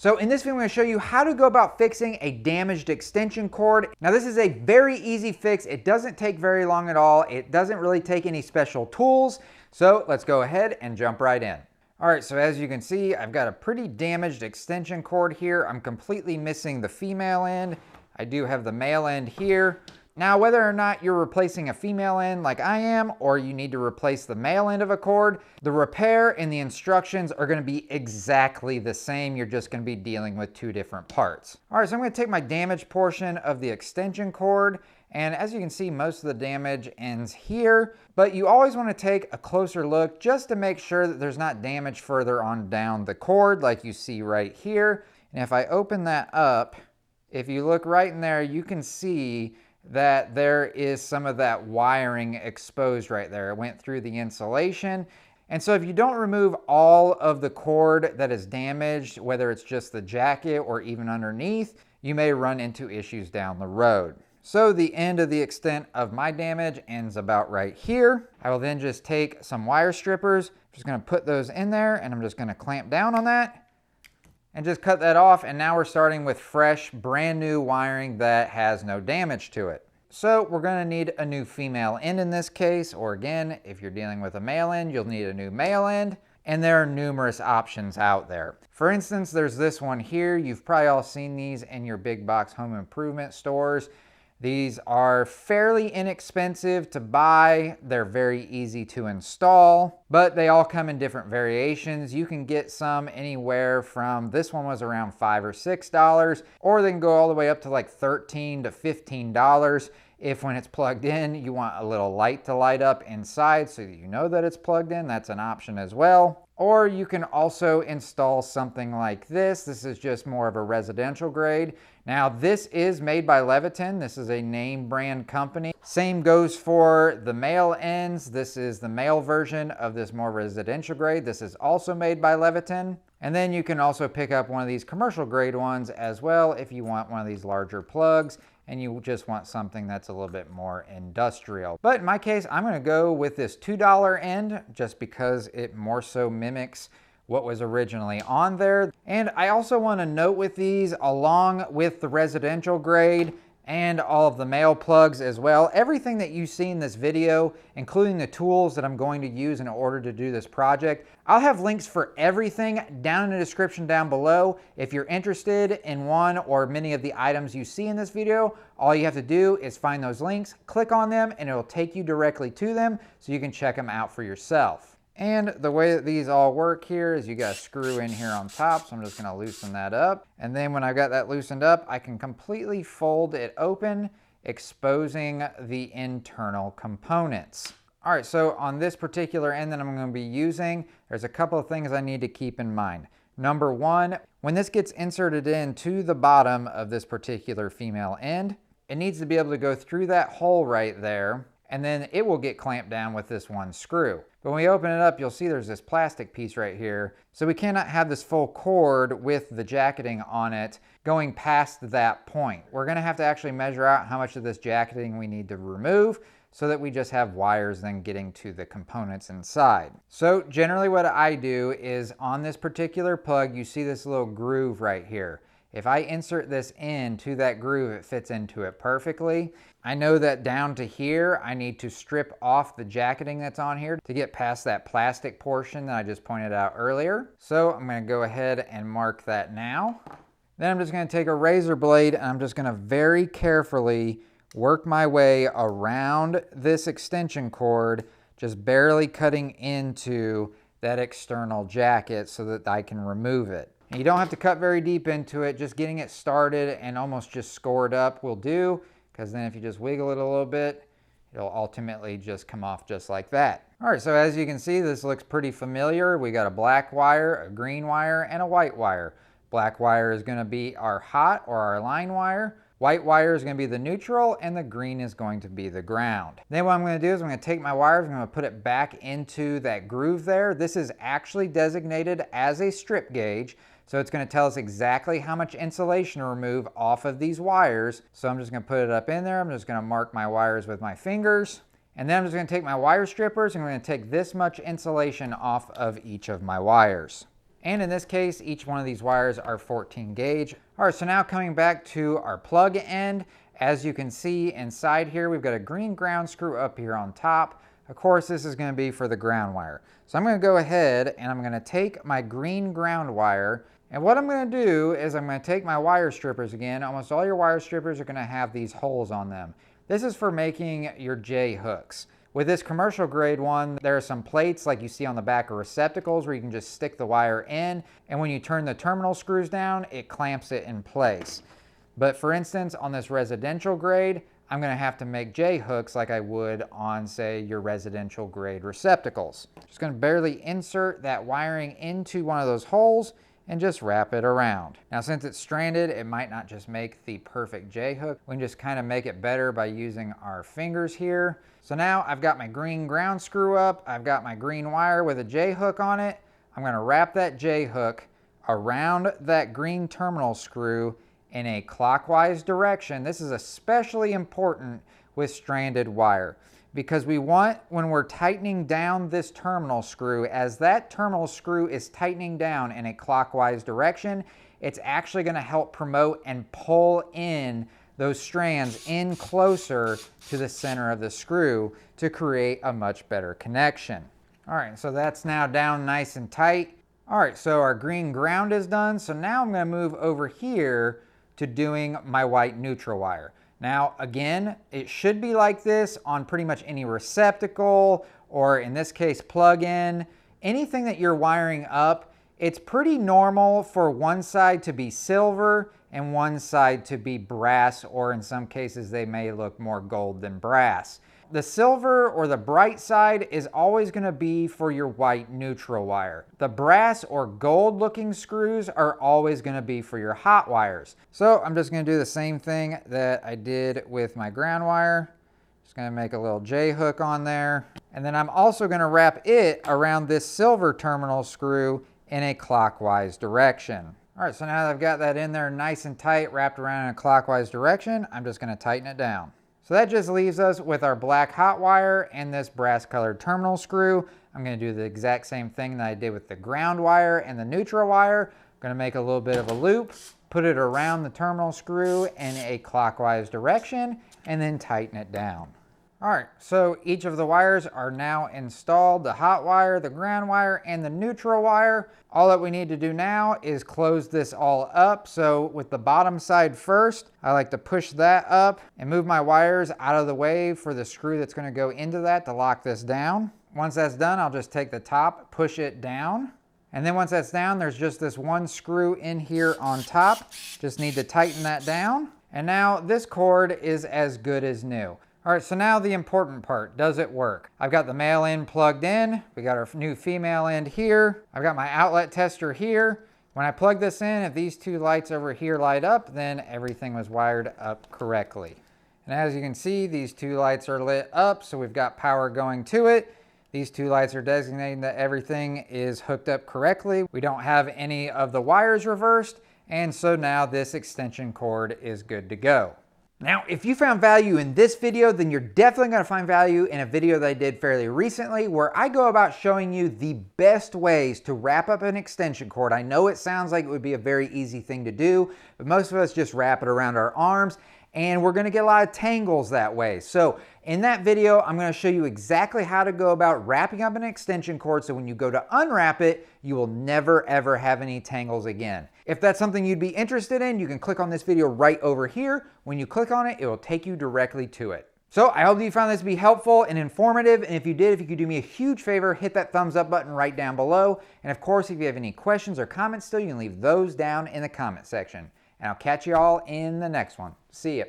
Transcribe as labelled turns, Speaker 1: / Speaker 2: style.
Speaker 1: So in this video, I'm going to show you how to go about fixing a damaged extension cord. Now this is a very easy fix. It doesn't take very long at all. It doesn't really take any special tools. So let's go ahead and jump right in. All right, so as you can see, I've got a pretty damaged extension cord here. I'm completely missing the female end. I do have the male end here. Now, whether or not you're replacing a female end like I am, or you need to replace the male end of a cord, the repair and the instructions are gonna be exactly the same. You're just gonna be dealing with two different parts. All right, so I'm gonna take my damaged portion of the extension cord, and as you can see, most of the damage ends here, but you always wanna take a closer look just to make sure that there's not damage further on down the cord like you see right here. And if I open that up, if you look right in there, you can see that there is some of that wiring exposed right there. It went through the insulation. And so if you don't remove all of the cord that is damaged, whether it's just the jacket or even underneath, you may run into issues down the road. So the end of the extent of my damage ends about right here. I will then just take some wire strippers. I'm just gonna put those in there and I'm just gonna clamp down on that and just cut that off. And now we're starting with fresh, brand new wiring that has no damage to it. So we're gonna need a new female end in this case, or again, if you're dealing with a male end, you'll need a new male end. And there are numerous options out there. For instance, there's this one here. You've probably all seen these in your big box home improvement stores. These are fairly inexpensive to buy. They're very easy to install, but they all come in different variations. You can get some anywhere from, this one was around $5 or $6, or they can go all the way up to like $13 to $15 if when it's plugged in, you want a little light to light up inside so that you know that it's plugged in. That's an option as well. Or you can also install something like this. This is just more of a residential grade. Now this is made by Leviton. This is a name brand company. Same goes for the male ends. This is the male version of this more residential grade. This is also made by Leviton. And then you can also pick up one of these commercial grade ones as well if you want one of these larger plugs and you just want something that's a little bit more industrial. But in my case, I'm gonna go with this $2 end just because it more so mimics what was originally on there. And I also wanna note with these, along with the residential grade and all of the male plugs as well, everything that you see in this video, including the tools that I'm going to use in order to do this project, I'll have links for everything down in the description down below. If you're interested in one or many of the items you see in this video, all you have to do is find those links, click on them, and it'll take you directly to them so you can check them out for yourself. And the way that these all work here is you got a screw in here on top, so I'm just gonna loosen that up. And then when I've got that loosened up, I can completely fold it open, exposing the internal components. All right, so on this particular end that I'm gonna be using, there's a couple of things I need to keep in mind. Number one, when this gets inserted into the bottom of this particular female end, it needs to be able to go through that hole right there, and then it will get clamped down with this one screw. But when we open it up, you'll see there's this plastic piece right here. So we cannot have this full cord with the jacketing on it going past that point. We're gonna have to actually measure out how much of this jacketing we need to remove so that we just have wires then getting to the components inside. So generally what I do is on this particular plug, you see this little groove right here. If I insert this into that groove, it fits into it perfectly. I know that down to here, I need to strip off the jacketing that's on here to get past that plastic portion that I just pointed out earlier. So I'm gonna go ahead and mark that now. Then I'm just gonna take a razor blade and I'm just gonna very carefully work my way around this extension cord, just barely cutting into that external jacket so that I can remove it. And you don't have to cut very deep into it, just getting it started and almost just scored up will do, because then if you just wiggle it a little bit, it'll ultimately just come off just like that. All right, so as you can see, this looks pretty familiar. We got a black wire, a green wire, and a white wire. Black wire is gonna be our hot or our line wire. White wire is gonna be the neutral, and the green is going to be the ground. Then what I'm gonna do is I'm gonna take my wires, I'm gonna put it back into that groove there. This is actually designated as a strip gauge, so it's gonna tell us exactly how much insulation to remove off of these wires. So I'm just gonna put it up in there. I'm just gonna mark my wires with my fingers. And then I'm just gonna take my wire strippers and I'm gonna take this much insulation off of each of my wires. And in this case, each one of these wires are 14 gauge. All right, so now coming back to our plug end, as you can see inside here, we've got a green ground screw up here on top. Of course, this is going to be for the ground wire. So I'm going to go ahead and I'm going to take my green ground wire, and what I'm going to do is I'm going to take my wire strippers again. Almost all your wire strippers are going to have these holes on them. This is for making your J hooks. With this commercial grade one, there are some plates like you see on the back of receptacles where you can just stick the wire in, and when you turn the terminal screws down, it clamps it in place. But for instance, on this residential grade, I'm going to have to make J hooks like I would on, say, your residential grade receptacles. Just going to barely insert that wiring into one of those holes and just wrap it around. Now, since it's stranded, it might not just make the perfect J hook. We can just kind of make it better by using our fingers here. So now I've got my green ground screw up. I've got my green wire with a J hook on it. I'm going to wrap that J hook around that green terminal screw in a clockwise direction. This is especially important with stranded wire because we want, when we're tightening down this terminal screw, as that terminal screw is tightening down in a clockwise direction, it's actually going to help promote and pull in those strands in closer to the center of the screw to create a much better connection. All right, so that's now down nice and tight. All right, so our green ground is done. So now I'm going to move over here to doing my white neutral wire. Now, again, it should be like this on pretty much any receptacle, or in this case, plug-in. Anything that you're wiring up, it's pretty normal for one side to be silver and one side to be brass, or in some cases, they may look more gold than brass. The silver or the bright side is always going to be for your white neutral wire. The brass or gold looking screws are always going to be for your hot wires. So I'm just going to do the same thing that I did with my ground wire. Just going to make a little J hook on there. And then I'm also going to wrap it around this silver terminal screw in a clockwise direction. All right, so now that I've got that in there nice and tight, wrapped around in a clockwise direction, I'm just going to tighten it down. So that just leaves us with our black hot wire and this brass colored terminal screw. I'm going to do the exact same thing that I did with the ground wire and the neutral wire. I'm going to make a little bit of a loop, put it around the terminal screw in a clockwise direction, and then tighten it down. All right, so each of the wires are now installed, the hot wire, the ground wire, and the neutral wire. All that we need to do now is close this all up. So with the bottom side first, I like to push that up and move my wires out of the way for the screw that's going to go into that to lock this down. Once that's done, I'll just take the top, push it down. And then once that's down, there's just this one screw in here on top. Just need to tighten that down. And now this cord is as good as new. All right, so now the important part, does it work? I've got the male end plugged in. We got our new female end here. I've got my outlet tester here. When I plug this in, if these two lights over here light up, then everything was wired up correctly. And as you can see, these two lights are lit up, so we've got power going to it. These two lights are designating that everything is hooked up correctly. We don't have any of the wires reversed, and so now this extension cord is good to go. Now, if you found value in this video, then you're definitely going to find value in a video that I did fairly recently where I go about showing you the best ways to wrap up an extension cord. I know it sounds like it would be a very easy thing to do, but most of us just wrap it around our arms, and we're going to get a lot of tangles that way. So in that video, I'm going to show you exactly how to go about wrapping up an extension cord so when you go to unwrap it, you will never ever have any tangles again. If that's something you'd be interested in, you can click on this video right over here. When you click on it, it will take you directly to it. So I hope that you found this to be helpful and informative. And if you did, if you could do me a huge favor, hit that thumbs up button right down below. And of course, if you have any questions or comments still, you can leave those down in the comment section. And I'll catch you all in the next one. See ya.